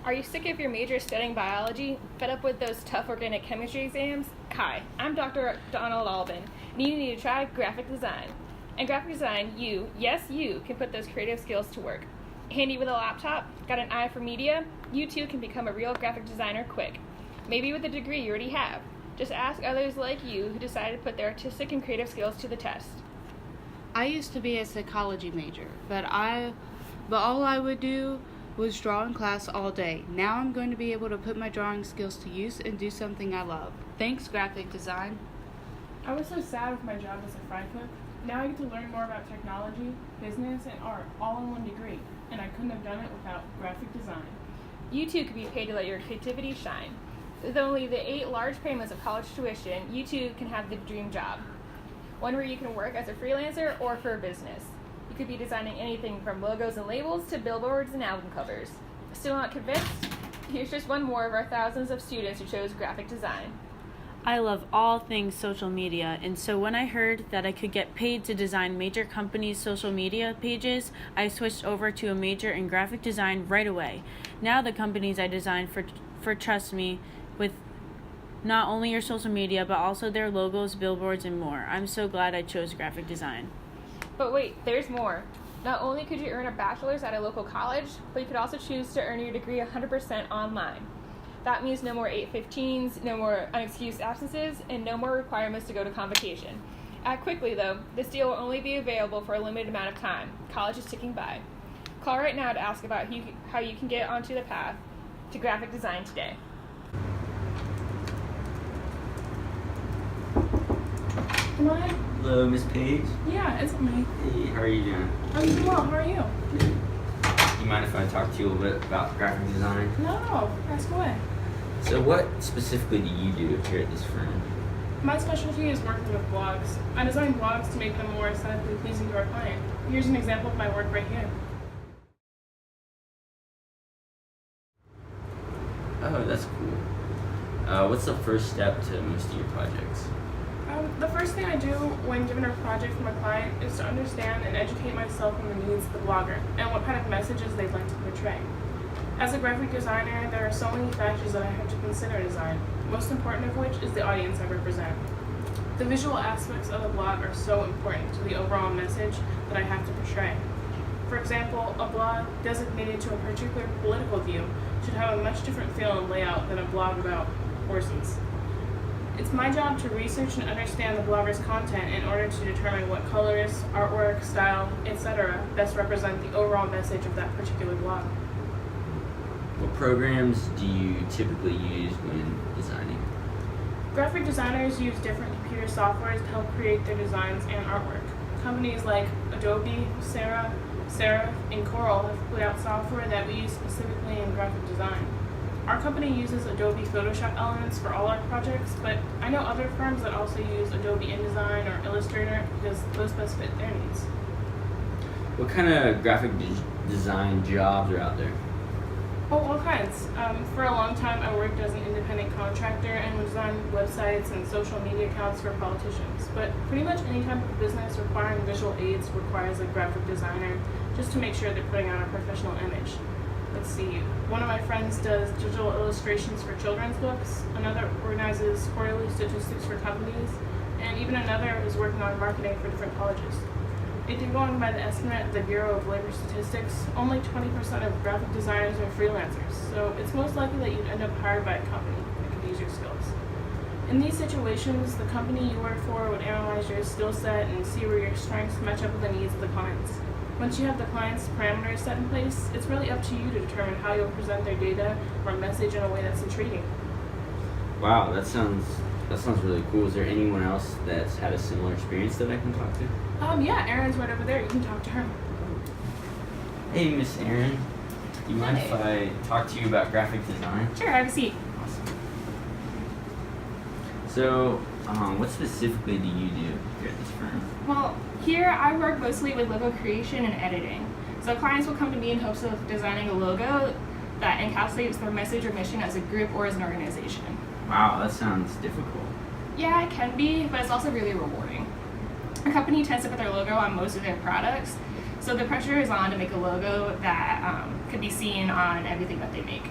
Are you sick of your major studying biology? Fed up with those tough organic chemistry exams? Hi, I'm Dr. Donald Albin, and you need to try graphic design. In graphic design, yes you, can put those creative skills to work. Handy with a laptop? Got an eye for media? You too can become a real graphic designer quick. Maybe with a degree you already have. Just ask others like you who decided to put their artistic and creative skills to the test. I used to be a psychology major, but all I would do was draw in class all day. Now I'm going to be able to put my drawing skills to use and do something I love. Thanks, graphic design. I was so sad with my job as a fry cook. Now I get to learn more about technology, business, and art all in one degree, and I couldn't have done it without graphic design. You too could be paid to let your creativity shine. With only the 8 large payments of college tuition, you too can have the dream job. One where you can work as a freelancer or for a business. You could be designing anything from logos and labels to billboards and album covers. Still not convinced? Here's just one more of our thousands of students who chose graphic design. I love all things social media, and so when I heard that I could get paid to design major companies' social media pages, I switched over to a major in graphic design right away. Now the companies I design for trust me with not only your social media, but also their logos, billboards, and more. I'm so glad I chose graphic design. But wait, there's more. Not only could you earn a bachelor's at a local college, but you could also choose to earn your degree 100% online. That means no more 815s, no more unexcused absences, and no more requirements to go to convocation. Act quickly, though. This deal will only be available for a limited amount of time. College is ticking by. Call right now to ask about how you can get onto the path to graphic design today. Come on. Hello, Miss Page. Yeah, it's me. Hey, how are you doing? I'm doing well. How are you? Good. You mind if I talk to you a little bit about graphic design? No, ask away. So what specifically do you do here at this firm? My specialty is working with blogs. I design blogs to make them more aesthetically pleasing to our client. Here's an example of my work right here. Oh, that's cool. What's the first step to most of your projects? The first thing I do when given a project from a client is to understand and educate myself on the needs of the blogger and what kind of messages they'd like to portray. As a graphic designer, there are so many factors that I have to consider in design, most important of which is the audience I represent. The visual aspects of a blog are so important to the overall message that I have to portray. For example, a blog designated to a particular political view should have a much different feel and layout than a blog about horses. It's my job to research and understand the blogger's content in order to determine what colors, artwork, style, etc. best represent the overall message of that particular blog. What programs do you typically use when designing? Graphic designers use different computer softwares to help create their designs and artwork. Companies like Adobe, Serif, and Coral have put out software that we use specifically in graphic design. Our company uses Adobe Photoshop Elements for all our projects, but I know other firms that also use Adobe InDesign or Illustrator because those best fit their needs. What kind of graphic design jobs are out there? Oh, all kinds. For a long time, I worked as an independent contractor and designed websites and social media accounts for politicians. But pretty much any type of business requiring visual aids requires a graphic designer just to make sure they're putting out a professional image. Let's see, one of my friends does digital illustrations for children's books, another organizes quarterly statistics for companies, and even another is working on marketing for different colleges. If you're going by the estimate of the Bureau of Labor Statistics, only 20% of graphic designers are freelancers, so it's most likely that you'd end up hired by a company that could use your skills. In these situations, the company you work for would analyze your skill set and see where your strengths match up with the needs of the clients. Once you have the client's parameters set in place, it's really up to you to determine how you'll present their data or message in a way that's intriguing. Wow, that sounds really cool. Is there anyone else that's had a similar experience that I can talk to? Yeah, Erin's right over there. You can talk to her. Hey, Miss Erin. Do you mind if I talk to you about graphic design? Sure, have a seat. Awesome. So, what specifically do you do here at this firm? Well, here I work mostly with logo creation and editing. So clients will come to me in hopes of designing a logo that encapsulates their message or mission as a group or as an organization. Wow, that sounds difficult. Yeah, it can be, but it's also really rewarding. A company tends to put their logo on most of their products, so the pressure is on to make a logo that could be seen on everything that they make.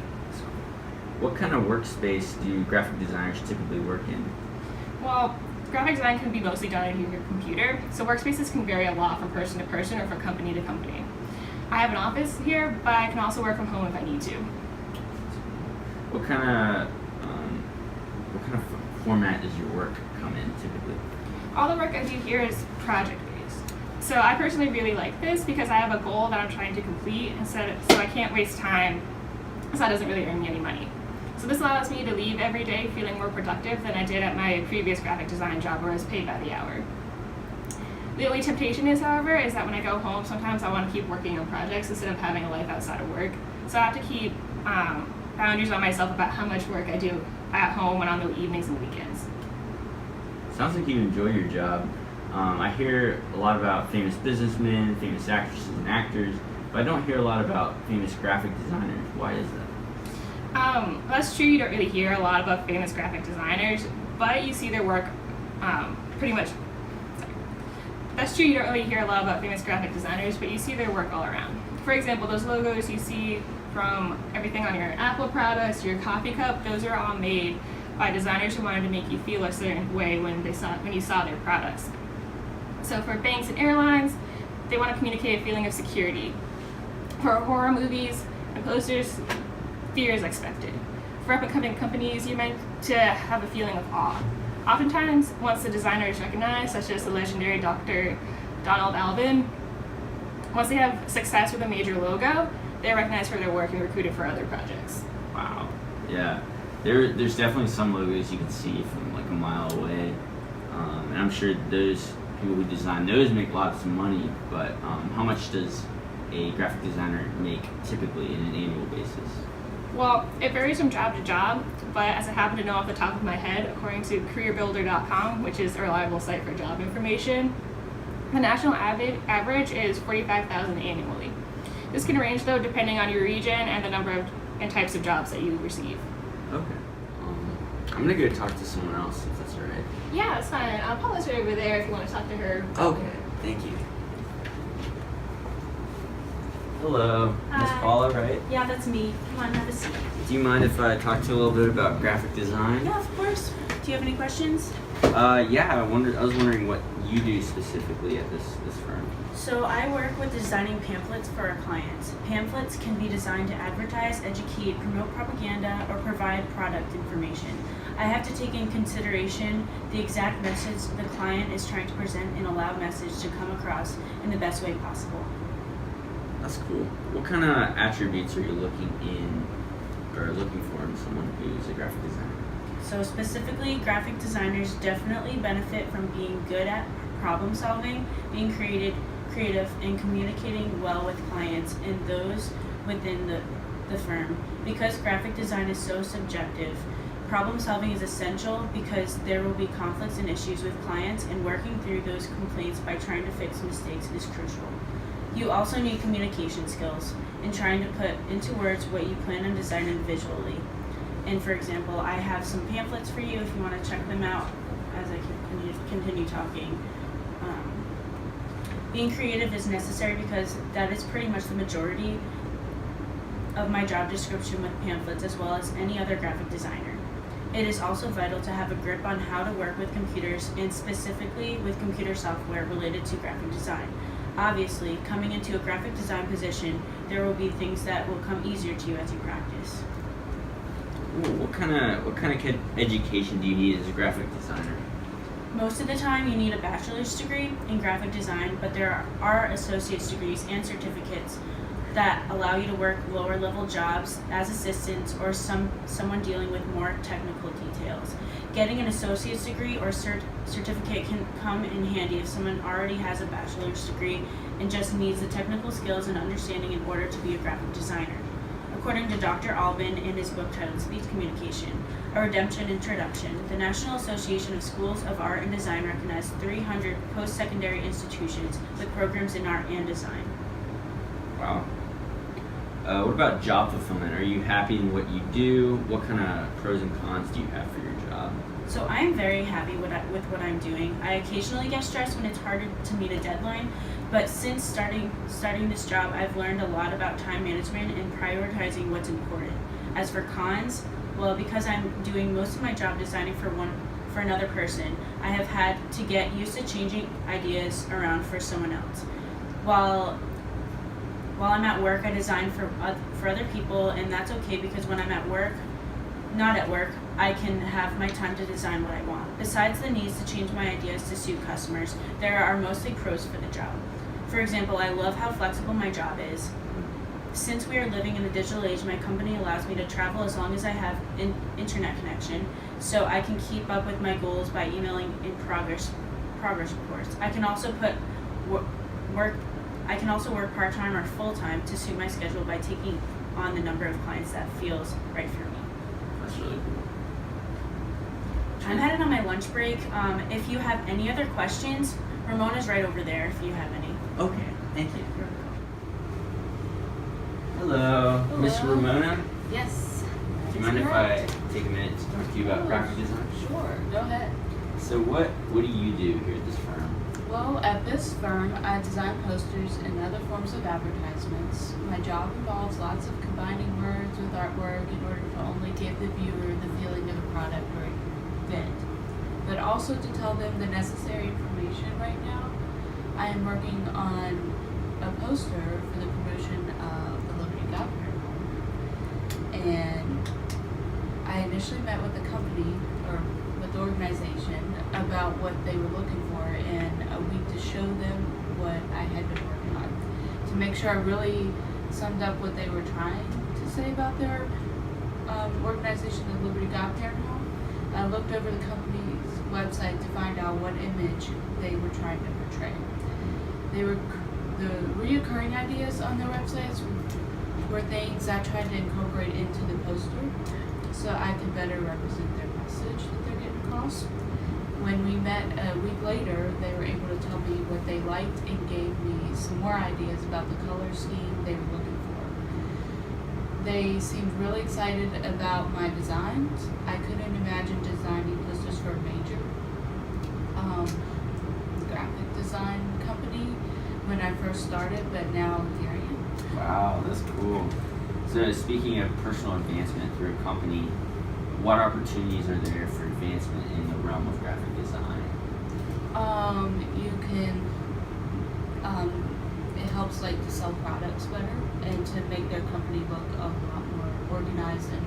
What kind of workspace do graphic designers typically work in? Well, graphic design can be mostly done on your computer, so workspaces can vary a lot from person to person or from company to company. I have an office here, but I can also work from home if I need to. What kind of format does your work come in typically? All the work I do here is project-based. So I personally really like this because I have a goal that I'm trying to complete, so I can't waste time, so that doesn't really earn me any money. So this allows me to leave every day feeling more productive than I did at my previous graphic design job where I was paid by the hour. The only temptation is, however, is that when I go home, sometimes I want to keep working on projects instead of having a life outside of work. So I have to keep boundaries on myself about how much work I do at home and on the evenings and weekends. Sounds like you enjoy your job. I hear a lot about famous businessmen, famous actresses and actors, but I don't hear a lot about famous graphic designers. Why is that? That's true, you don't really hear a lot about famous graphic designers, but you see their work pretty much. That's true, you don't really hear a lot about famous graphic designers, but you see their work all around. For example, those logos you see from everything on your Apple products, your coffee cup, those are all made by designers who wanted to make you feel a certain way when you saw their products. So for banks and airlines, they want to communicate a feeling of security. For horror movies and posters, fear is expected. For up-and-coming companies, you're meant to have a feeling of awe. Oftentimes, once the designer is recognized, such as the legendary Dr. Donald Alban, once they have success with a major logo, they're recognized for their work and recruited for other projects. Wow. Yeah. There's definitely some logos you can see from like a mile away, and I'm sure those people who design those make lots of money. But how much does a graphic designer make typically in an annual basis? Well, it varies from job to job, but as I happen to know off the top of my head, according to careerbuilder.com, which is a reliable site for job information, the national average is $45,000 annually. This can range though depending on your region and the number and types of jobs that you receive. Okay. I'm gonna go talk to someone else if that's alright. Yeah, that's fine. Paula's right over there if you want to talk to her. Okay. Thank you. Hello, Miss Hi. Paula, right? Yeah, that's me. Come on, have a seat. Do you mind if I talk to you a little bit about graphic design? Yeah, of course. Do you have any questions? Yeah, I was wondering what you do specifically at this firm. So I work with designing pamphlets for our clients. Pamphlets can be designed to advertise, educate, promote propaganda, or provide product information. I have to take in consideration the exact message the client is trying to present and allow message to come across in the best way possible. That's cool. What kind of attributes are you looking for in someone who's a graphic designer? So specifically, graphic designers definitely benefit from being good at problem solving, being creative, and communicating well with clients and those within the firm. Because graphic design is so subjective, problem solving is essential because there will be conflicts and issues with clients, and working through those complaints by trying to fix mistakes is crucial. You also need communication skills and trying to put into words what you plan on designing visually. And for example, I have some pamphlets for you if you want to check them out as I continue talking. Being creative is necessary because that is pretty much the majority of my job description with pamphlets as well as any other graphic designer. It is also vital to have a grip on how to work with computers and specifically with computer software related to graphic design. Obviously, coming into a graphic design position, there will be things that will come easier to you as you practice. Ooh, what kind of education do you need as a graphic designer? Most of the time, you need a bachelor's degree in graphic design, but there are associate's degrees and certificates that allow you to work lower level jobs as assistants or someone dealing with more technical details. Getting an associate's degree or certificate can come in handy if someone already has a bachelor's degree and just needs the technical skills and understanding in order to be a graphic designer. According to Dr. Alban in his book titled Speech Communication, A Redemption Introduction, the National Association of Schools of Art and Design recognized 300 post-secondary institutions with programs in art and design. Wow. What about job fulfillment? Are you happy in what you do? What kind of pros and cons do you have for your job? So I am very happy with what I'm doing. I occasionally get stressed when it's harder to meet a deadline, but since starting this job, I've learned a lot about time management and prioritizing what's important. As for cons, Well, because I'm doing most of my job designing for another person, I have had to get used to changing ideas around for someone else. While I'm at work, I design for other people, and that's okay because when I'm not at work, I can have my time to design what I want. Besides the needs to change my ideas to suit customers, there are mostly pros for the job. For example, I love how flexible my job is. Since we are living in the digital age, my company allows me to travel as long as I have internet connection, so I can keep up with my goals by emailing in progress reports. I can also work part-time or full-time to suit my schedule by taking on the number of clients that feels right for me. That's really cool. I'm headed on my lunch break. If you have any other questions, Ramona's right over there if you have any. Okay, thank you. Hello, Miss Ramona. Yes. Do you mind if I take a minute to talk to you about graphic design? Sure, go ahead. So what do you do here at this firm? Well, at this firm, I design posters and other forms of advertisements. My job involves lots of combining words with artwork in order to only give the viewer the feeling of a product or event, but also to tell them the necessary information. Right now, I am working on a poster for the promotion of the Liberty Governor Home. And I initially met with the company, or with the organization, about what they were looking for in a week to show them what I had been working on, to make sure I really summed up what they were trying to say about their organization, the Liberty Godparent Home. I looked over the company's website to find out what image they were trying to portray. The reoccurring ideas on their websites were things I tried to incorporate into the poster so I could better represent their message that they're getting across. When we met a week later, they were able to tell me what they liked and gave me some more ideas about the color scheme they were looking for. They seemed really excited about my designs. I couldn't imagine designing posters for a major graphic design company when I first started, but now here I am. Wow, that's cool. So speaking of personal advancement through a company, what opportunities are there for advancement in the realm of graphic design? You can, it helps like to sell products better and to make their company look a lot more organized, and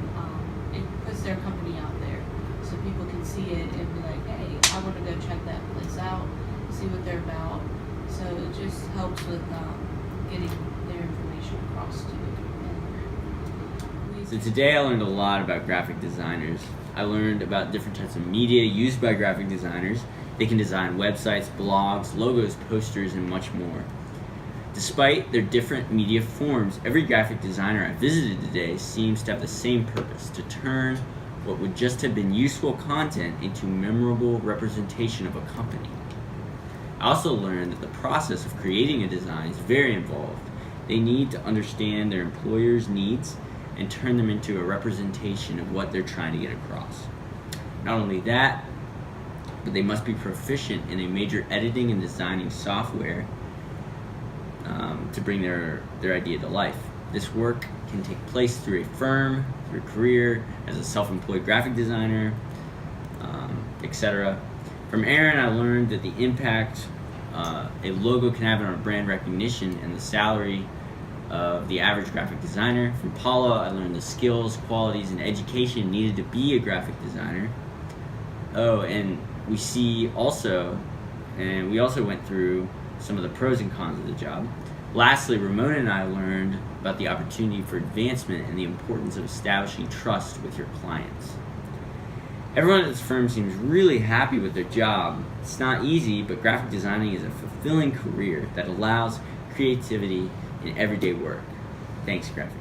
it puts their company out there so people can see it and be like, hey, I want to go check that place out, see what they're about. So it just helps with getting their information across to you. So today I learned a lot about graphic designers. I learned about different types of media used by graphic designers. They can design websites, blogs, logos, posters, and much more. Despite their different media forms, every graphic designer I visited today seems to have the same purpose: to turn what would just have been useful content into memorable representation of a company. I also learned that the process of creating a design is very involved. They need to understand their employer's needs and turn them into a representation of what they're trying to get across. Not only that, but they must be proficient in a major editing and designing software to bring their idea to life. This work can take place through a firm, through a career, as a self-employed graphic designer, etc. From Aaron, I learned that the impact a logo can have on our brand recognition and the salary of the average graphic designer. From Paula, I learned the skills, qualities, and education needed to be a graphic designer. Oh, and we also went through some of the pros and cons of the job. Lastly, Ramona and I learned about the opportunity for advancement and the importance of establishing trust with your clients. Everyone at this firm seems really happy with their job. It's not easy, but graphic designing is a fulfilling career that allows creativity in everyday work. Thanks, graphic